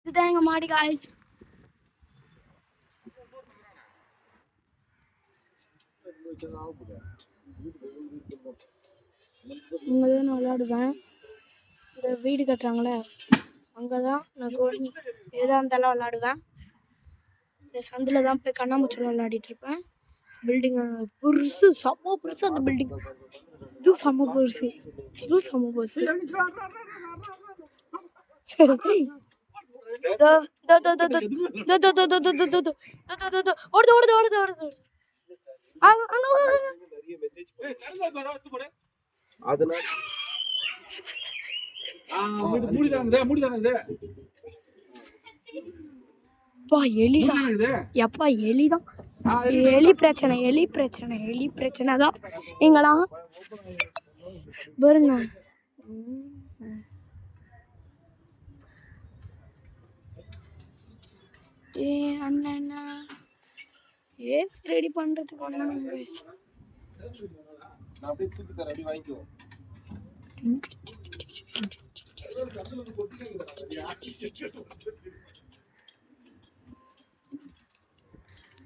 இதுதான் எங்க மாடி காய்ஸ். இங்கதான் நான் விளையாடுவேன். இந்த வீடு கட்டுறாங்களே அங்கதான் நான் கோழி ஏதா இருந்தாலும் விளையாடுவேன். இந்த சந்தில தான் போய் கண்ணாமூச்சல் விளையாடிட்டு இருப்பேன். பில்டிங் பெருசு, செம்ம பெருசு அந்த பில்டிங். இது செம்ம பெருசு, இது செம்ம பெருசு. எப்பா எலிதான், எலி பிரச்சனை, எலி பிரச்சனை, எலி பிரச்சனை தான் நீங்களாம் பாருங்க. அண்ணா ஏசி ரெடி பண்றதுக்கு வந்தாங்க.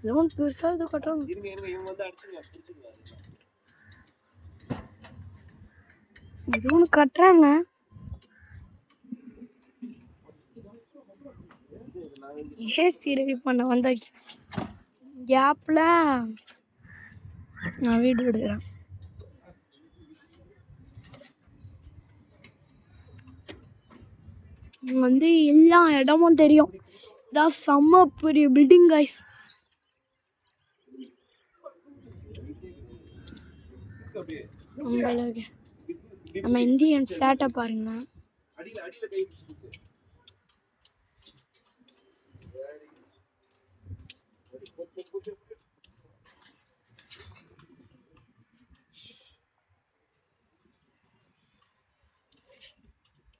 லோன் பெருசா இது கட்டுறாங்க. இது ஒன்று கட்டுறாங்க. ஏசி ரெடி பண்ண வந்தாச்சு. கேப்ல நான் வீடு எடுக்கிறேன். இங்க எல்லா இடமும் தெரியும். இதான் செம்ம பெரிய பில்டிங் கைஸ். நம்ம இந்தியன் ஃபிளாட்டை பாருங்க.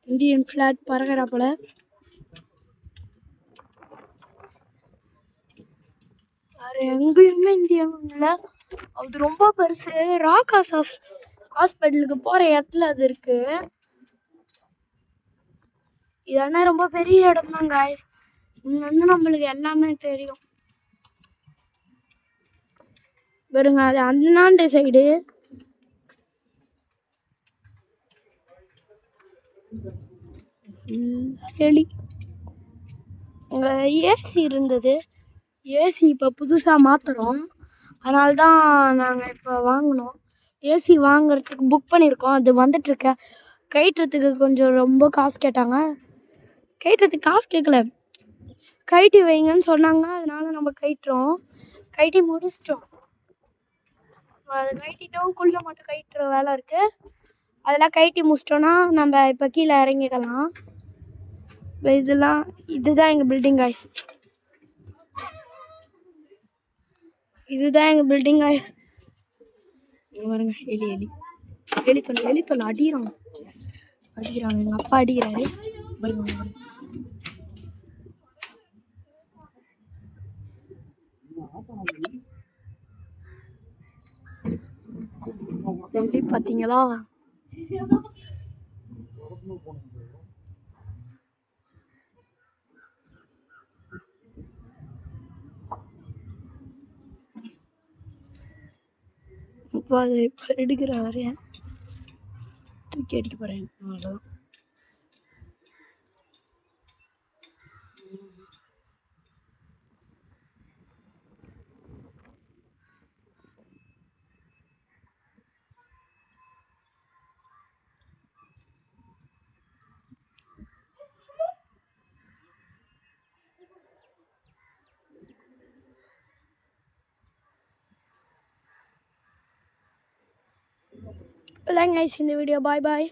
இந்தியன் ஃபிளாட் பறக்கிறப்பல வேற எங்கேயுமே இந்தியன் இல்லை. அது ரொம்ப பெருசு. ராகாஸ் ஹாஸ்பிட்டலுக்கு போற இடத்துல அது இருக்கு. இதெல்லாம் ரொம்ப பெரிய இடம் தான் காய்ஸ். இங்க நம்மளுக்கு எல்லாமே தெரியும். பாருங்க, அது அந்தாண்ட சைடு. எலி. இங்க ஏசி இருந்தது. ஏசி இப்போ புதுசாக மாற்றுறோம். அதனால தான் நாங்கள் இப்போ வாங்கினோம். ஏசி வாங்குறதுக்கு புக் பண்ணியிருக்கோம். அது வந்துட்டுருக்க. கயிட்டுறதுக்கு கொஞ்சம் ரொம்ப காசு கேட்டாங்க. கயிட்டுறதுக்கு காசு கேட்கல, கயிட்டி வைங்கன்னு சொன்னாங்க. அதனால நம்ம கயிட்டுறோம். கயிட்டி முடிச்சிட்டோம். அது கயிட்டிட்டோம். குள்ள மட்டும் கயிட்டுற வேலை இருக்குது. அதெல்லாம் கயிட்டி முடிச்சிட்டோன்னா நம்ம இப்போ கீழே இறங்கிடலாம். இதுதான் எங்கள் பில்டிங் காய்ஸ். இதுதான் எங்கள் பில்டிங் காய்ஸ். பாருங்க, எலி எலி எலி தொல்லை அடிக்கிறாங்க. எங்கள் அப்பா அடிக்கிறாரு. பாருங்க எப்படி பார்த்தீங்களா? இப்போ அது இப்போ எடுக்கிறாரு. தூக்கி அடிக்க போகிறேன். அவ்வளோதான். Like guys in the video. Bye guys.